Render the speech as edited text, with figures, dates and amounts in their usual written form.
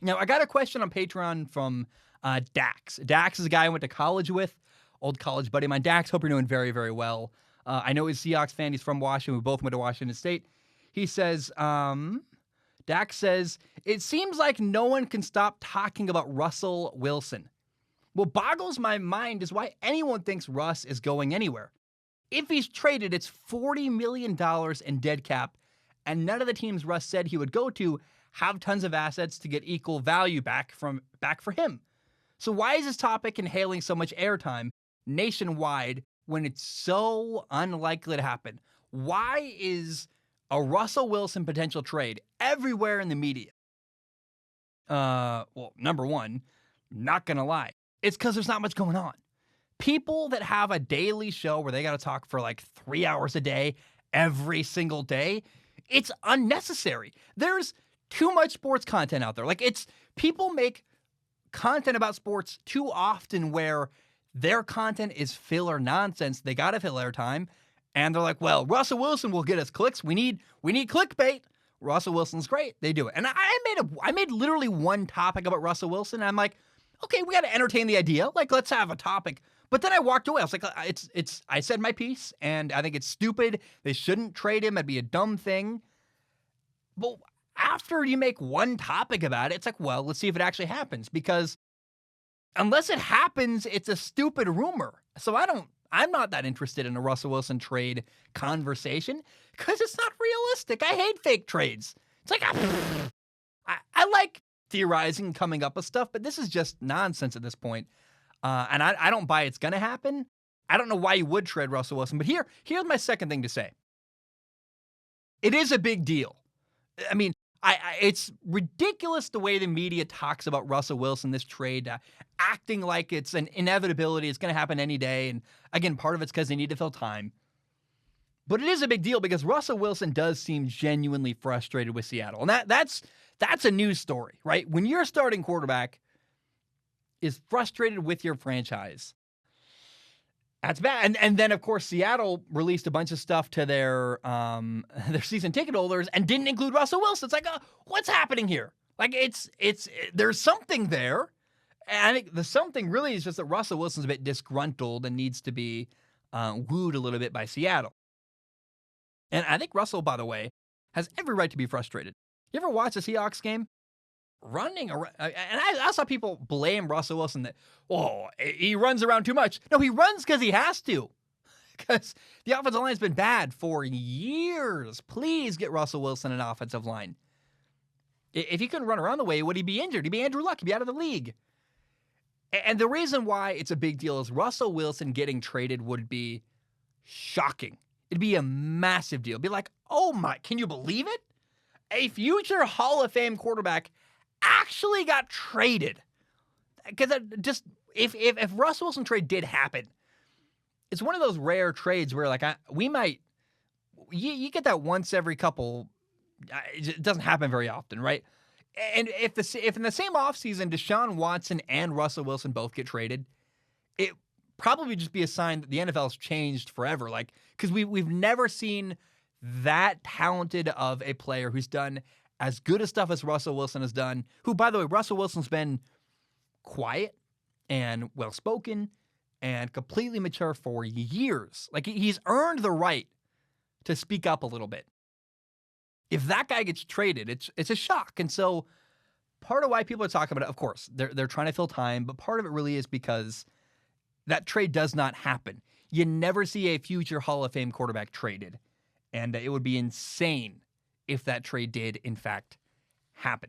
Now, I got a question on Patreon from Dax. Dax is a guy I went to college with, old college buddy of mine. Dax, hope you're doing very, very well. I know he's a Seahawks fan. He's from Washington. We both went to Washington State. He says, Dax says, it seems like no one can stop talking about Russell Wilson. What boggles my mind is why anyone thinks Russ is going anywhere. If he's traded, it's $40 million in dead cap, and none of the teams Russ said he would go to have tons of assets to get equal value back for him. So why is this topic inhaling so much airtime nationwide when it's so unlikely to happen? Why is a Russell Wilson potential trade everywhere in the media? Well, number one, not gonna lie, it's because there's not much going on. People that have a daily show where they got to talk for like 3 hours a day, every single day, it's unnecessary. There's too much sports content out there. Like people make content about sports too often where their content is filler nonsense. They got to fill airtime. And they're like, well, Russell Wilson will get us clicks. We need clickbait. Russell Wilson's great. They do it. And I made literally one topic about Russell Wilson. And I'm like, okay, we got to entertain the idea. Like, let's have a topic. But then I walked away. I was like, I said my piece, and I think it's stupid. They shouldn't trade him. It'd be a dumb thing. But after you make one topic about it, it's like, well, let's see if it actually happens. Because unless it happens, it's a stupid rumor. So I'm not that interested in a Russell Wilson trade conversation because it's not realistic. I hate fake trades. It's like, I like theorizing and coming up with stuff, but this is just nonsense at this point. And I don't buy it's going to happen. I don't know why you would trade Russell Wilson. But here's my second thing to say. It is a big deal. I mean, it's ridiculous the way the media talks about Russell Wilson, this trade, acting like it's an inevitability. It's going to happen any day. And again, part of it's because they need to fill time. But it is a big deal because Russell Wilson does seem genuinely frustrated with Seattle. And that's a news story, right? When your starting quarterback is frustrated with your franchise, that's bad. And then, of course, Seattle released a bunch of stuff to their season ticket holders and didn't include Russell Wilson. It's like, what's happening here? Like, there's something there. And I think the something really is just that Russell Wilson's a bit disgruntled and needs to be wooed a little bit by Seattle. And I think Russell, by the way, has every right to be frustrated. You ever watch a Seahawks game? Running around, and I saw people blame Russell Wilson that, he runs around too much. No, he runs because he has to. Because the offensive line's been bad for years. Please get Russell Wilson an offensive line. If he couldn't run around the way, would he be injured? He'd be Andrew Luck. He'd be out of the league. And the reason why it's a big deal is Russell Wilson getting traded would be shocking. It'd be a massive deal. It'd be like, oh my, can you believe it? A future Hall of Fame quarterback actually got traded. Because if Russell Wilson trade did happen, it's one of those rare trades where you get that once every couple. It doesn't happen very often, right? And if in the same offseason Deshaun Watson and Russell Wilson both get traded, it probably just be a sign that the NFL's changed forever. Like, because we've never seen that talented of a player who's done as good as stuff as Russell Wilson has done, who, by the way, Russell Wilson's been quiet and well-spoken and completely mature for years. Like, he's earned the right to speak up a little bit. If that guy gets traded, it's a shock. And so part of why people are talking about it, of course, they're trying to fill time, but part of it really is because that trade does not happen. You never see a future Hall of Fame quarterback traded. And it would be insane if that trade did, in fact, happen.